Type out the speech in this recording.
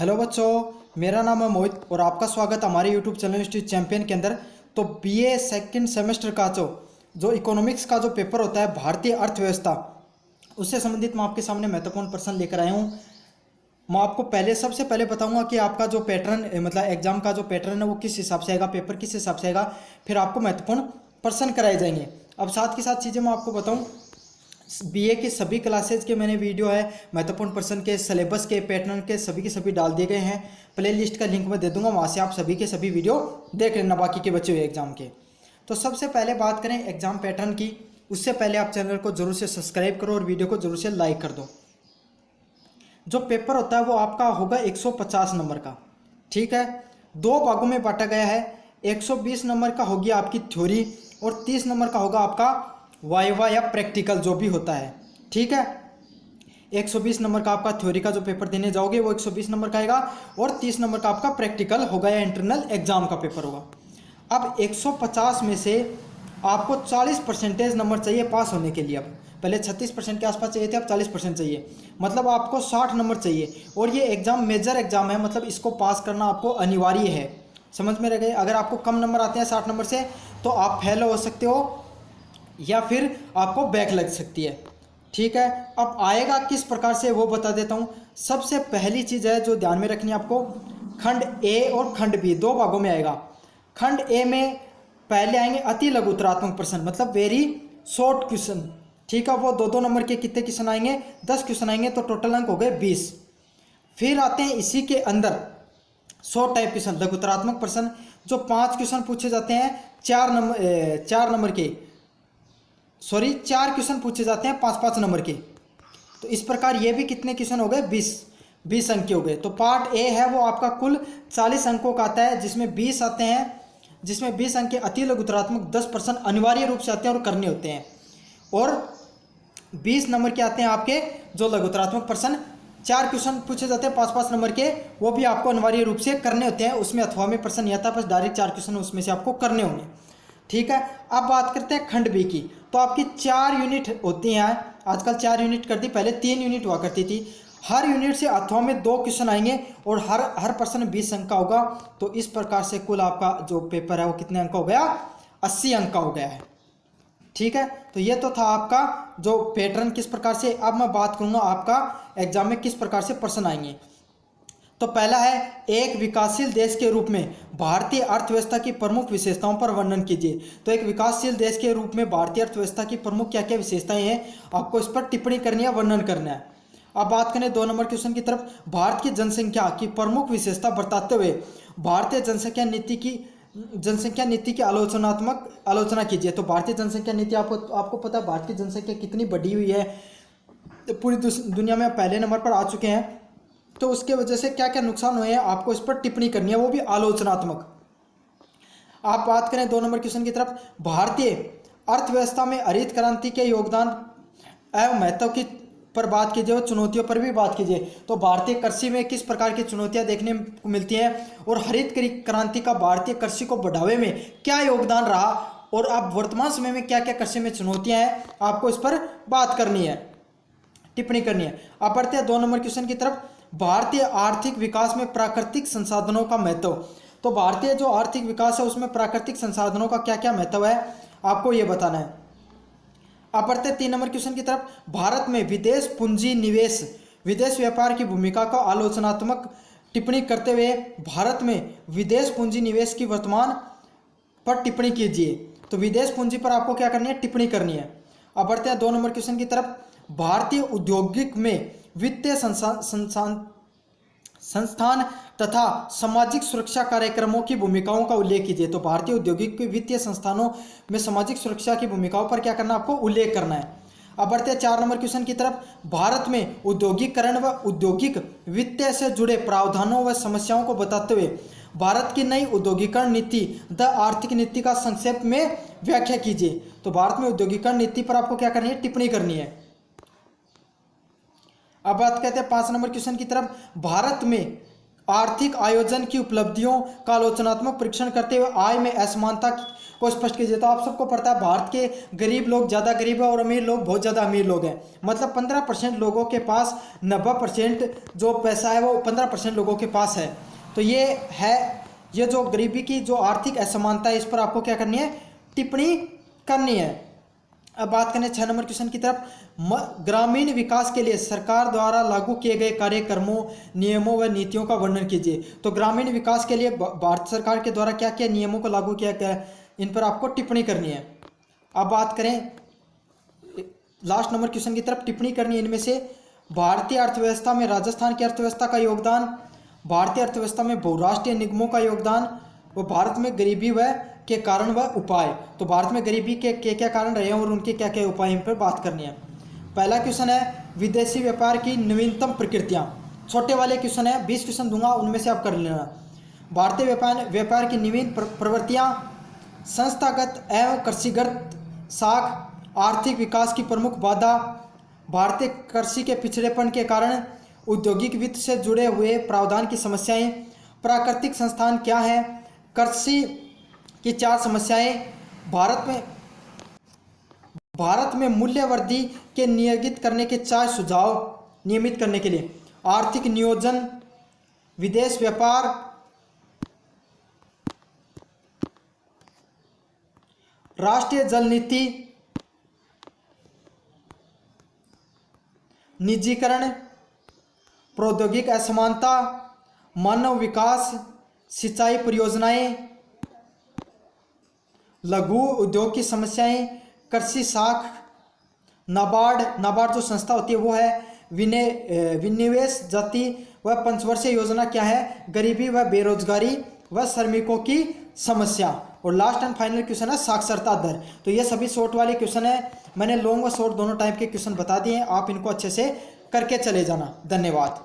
Hello बच्चों, मेरा नाम है मोहित और आपका स्वागत हमारे यूट्यूब चैनल स्टडी चैंपियन के अंदर। तो बीए सेकंड सेमेस्टर का जो इकोनॉमिक्स का जो पेपर होता है भारतीय अर्थव्यवस्था, उससे संबंधित मैं आपके सामने महत्वपूर्ण प्रश्न लेकर आया हूँ। मैं आपको सबसे पहले बताऊंगा कि आपका जो पैटर्न मतलब एग्जाम का जो पैटर्न है वो किस हिसाब से आएगा, पेपर किस हिसाब से आएगा, फिर आपको महत्वपूर्ण प्रश्न कराए जाएंगे। अब साथ के साथ चीज़ें मैं आपको बताऊँ, बीए की सभी क्लासेज के मैंने वीडियो है महत्वपूर्ण प्रश्न के, सिलेबस के, पैटर्न के सभी डाल दिए गए हैं। प्ले लिस्ट का लिंक मैं दे दूंगा, वहाँ से आप सभी के सभी वीडियो देख लेना बाकी के बचे हुए एग्जाम के। तो सबसे पहले बात करें एग्जाम पैटर्न की, उससे पहले आप चैनल को जरूर से सब्सक्राइब करो और वीडियो को जरूर से लाइक कर दो। जो पेपर होता है वो आपका होगा 150 नंबर का, ठीक है। दो भागों में बांटा गया है। 120 नंबर का होगी आपकी थ्योरी और 30 नंबर का होगा आपका वाइवा या प्रैक्टिकल जो भी होता है, ठीक है। 120 नंबर का आपका थ्योरी का जो पेपर देने जाओगे वो 120 नंबर का आएगा और 30 नंबर का आपका प्रैक्टिकल होगा या इंटरनल एग्जाम का पेपर होगा। अब 150 में से आपको 40% नंबर चाहिए पास होने के लिए। अब पहले 36% के आसपास चाहिए थे, अब 40% चाहिए, मतलब आपको 60 नंबर चाहिए। और ये एग्ज़ाम मेजर एग्जाम है, मतलब इसको पास करना आपको अनिवार्य है। समझ में रह गए? अगर आपको कम नंबर आते हैं 60 नंबर से तो आप फेल हो सकते हो या फिर आपको बैक लग सकती है, ठीक है। अब आएगा किस प्रकार से वो बता देता हूँ। सबसे पहली चीज़ है जो ध्यान में रखनी है आपको, खंड ए और खंड बी दो भागों में आएगा। खंड ए में पहले आएंगे अति लघु उत्तरात्मक प्रश्न, मतलब वेरी शॉर्ट क्वेश्चन, ठीक है। वो दो नंबर के कितने क्वेश्चन आएंगे? 10 क्वेश्चन आएंगे, तो टोटल अंक हो गए 20। फिर आते हैं इसी के अंदर शॉर्ट टाइप क्वेश्चन, लघु उत्तरात्मक प्रश्न, जो 5 क्वेश्चन पूछे जाते हैं, 4 क्वेश्चन पूछे जाते हैं 5-5 नंबर के। तो इस प्रकार ये भी कितने क्वेश्चन हो गए? 20 अंक के हो गए। तो पार्ट ए है वो आपका कुल 40 अंकों का आता है, जिसमें 20 आते हैं, जिसमें 20 अंक के अति लघु उत्तरात्मक 10 प्रश्न अनिवार्य रूप से आते हैं और करने होते हैं, और 20 नंबर के आते हैं आपके जो लघु उत्तरात्मक प्रश्न। 4 क्वेश्चन पूछे जाते हैं 5-5 नंबर के, वो भी आपको अनिवार्य रूप से करने होते हैं। उसमें अथवा में प्रश्न नहीं आता, बस डायरेक्ट 4 क्वेश्चन उसमें से आपको करने होंगे, ठीक है। अब बात करते हैं खंड बी की। तो आपकी 4 यूनिट होती हैं, आजकल 4 यूनिट कर दी, पहले 3 यूनिट हुआ करती थी। हर यूनिट से अथवा में 2 क्वेश्चन आएंगे और हर प्रश्न 20 अंक का होगा। तो इस प्रकार से कुल आपका जो पेपर है वो कितने अंक का हो गया? 80 अंक का हो गया है, ठीक है। तो ये तो था आपका जो पैटर्न किस प्रकार से। अब मैं बात करूंगा आपका एग्जाम में किस प्रकार से प्रश्न आएंगे। तो पहला है, एक विकासशील देश के रूप में भारतीय अर्थव्यवस्था की प्रमुख विशेषताओं पर वर्णन कीजिए। तो एक विकासशील देश के रूप में भारतीय अर्थव्यवस्था की प्रमुख क्या क्या विशेषताएं हैं, आपको इस पर टिप्पणी करनी है, वर्णन करना है। अब बात करें 2 नंबर क्वेश्चन की तरफ, भारत की जनसंख्या की प्रमुख विशेषता बताते हुए भारतीय जनसंख्या नीति की आलोचना कीजिए। तो भारतीय जनसंख्या नीति आपको पता है भारत की जनसंख्या कितनी बढ़ी हुई है, पूरी दुनिया में पहले नंबर पर आ चुके हैं। तो उसके वजह से क्या क्या नुकसान हुए हैं आपको इस पर टिप्पणी करनी है, वो भी आलोचनात्मक। आप बात करें 2 नंबर क्वेश्चन की तरफ, भारतीय अर्थव्यवस्था में हरित क्रांति के योगदान एवं महत्व की पर बात कीजिए और चुनौतियों पर भी बात कीजिए। तो भारतीय कृषि में किस प्रकार की चुनौतियां देखने को मिलती हैं और हरित क्रांति का भारतीय कृषि को बढ़ावे में क्या योगदान रहा, और अब वर्तमान समय में क्या क्या कृषि में चुनौतियां हैं, आपको इस पर बात करनी है, टिप्पणी करनी है। अब बढ़ते हैं 2 नंबर क्वेश्चन की तरफ, भारतीय आर्थिक विकास में प्राकृतिक संसाधनों का महत्व। तो भारतीय जो आर्थिक विकास है उसमें प्राकृतिक संसाधनों का क्या क्या महत्व है, आपको यह बताना है। अब बढ़ते हैं 3 नंबर क्वेश्चन की तरफ, भारत में विदेश पूंजी निवेश विदेश व्यापार की भूमिका का आलोचनात्मक टिप्पणी करते हुए भारत में विदेश पूंजी निवेश की वर्तमान पर टिप्पणी कीजिए। तो विदेश पूंजी पर आपको क्या करनी है? टिप्पणी करनी है। अब बढ़ते हैं 2 नंबर क्वेश्चन की तरफ, भारतीय औद्योगिक में वित्तीय संस्थान तथा सामाजिक सुरक्षा कार्यक्रमों की भूमिकाओं का उल्लेख कीजिए। तो भारतीय औद्योगिक वित्तीय संस्थानों में सामाजिक सुरक्षा की भूमिकाओं पर क्या करना, आपको उल्लेख करना है। अब बढ़ते हैं 4 नंबर क्वेश्चन की तरफ, भारत में औद्योगिकरण व औद्योगिक वित्त से जुड़े प्रावधानों व समस्याओं को बताते हुए भारत की नई औद्योगिकरण नीति द आर्थिक नीति का संक्षेप में व्याख्या कीजिए। तो भारत में औद्योगिकरण नीति पर आपको क्या करनी है? टिप्पणी करनी है। अब बात कहते हैं 5 नंबर क्वेश्चन की तरफ, भारत में आर्थिक आयोजन की उपलब्धियों का आलोचनात्मक परीक्षण करते हुए आय में असमानता को स्पष्ट कीजिए। तो आप सबको पता है भारत के गरीब लोग ज़्यादा गरीब है और अमीर लोग बहुत ज़्यादा अमीर लोग हैं। मतलब 15% लोगों के पास 90% जो पैसा है वो 15% लोगों के पास है। तो ये है, ये जो गरीबी की जो आर्थिक असमानता है, इस पर आपको क्या करनी है, टिप्पणी करनी है। अब बात करें 6 नंबर क्वेश्चन की तरफ। ग्रामीण विकास के लिए सरकार द्वारा लागू किए गए कार्यक्रमों, नियमों व नीतियों का वर्णन कीजिए। तो ग्रामीण विकास के लिए भारत सरकार के द्वारा क्या क्या नियमों को लागू किया गया है, इन पर आपको टिप्पणी करनी है। अब बात करें लास्ट नंबर क्वेश्चन की तरफ, टिप्पणी करनी है इनमें से भारतीय अर्थव्यवस्था में राजस्थान की अर्थव्यवस्था का योगदान, भारतीय अर्थव्यवस्था में बहुराष्ट्रीय निगमों का योगदान, वो भारत में गरीबी व के कारण व उपाय। तो भारत में गरीबी के क्या कारण रहे हैं और उनके क्या क्या उपाय, इन पर बात करनी है। पहला क्वेश्चन है विदेशी व्यापार की नवीनतम प्रकृतियाँ। छोटे वाले क्वेश्चन है, 20 क्वेश्चन दूंगा, उनमें से आप कर लेना। भारतीय व्यापार की नवीन प्रवृत्तियाँ, संस्थागत एवं कृषिगत साख, आर्थिक विकास की प्रमुख बाधा, भारतीय कृषि के पिछड़ेपन के कारण औद्योगिक वित्त से जुड़े हुए प्रावधान की समस्याएं, प्राकृतिक संस्थान क्या है, कृषि की 4 समस्याएं, भारत में मूल्य वृद्धि के नियमित करने के 4 सुझाव नियमित करने के लिए, आर्थिक नियोजन, विदेश व्यापार, राष्ट्रीय जल नीति, निजीकरण, प्रौद्योगिक असमानता, मानव विकास, सिंचाई परियोजनाएं, लघु उद्योग की समस्याएं, कृषि साख, नाबार्ड जो संस्था होती है वो है, विनिवेश जाति व पंचवर्षीय योजना क्या है, गरीबी व बेरोजगारी व श्रमिकों की समस्या, और लास्ट एंड फाइनल क्वेश्चन है साक्षरता दर। तो ये सभी शॉर्ट वाले क्वेश्चन है, मैंने लॉन्ग व शॉर्ट दोनों टाइप के क्वेश्चन बता दिए हैं, आप इनको अच्छे से करके चले जाना। धन्यवाद।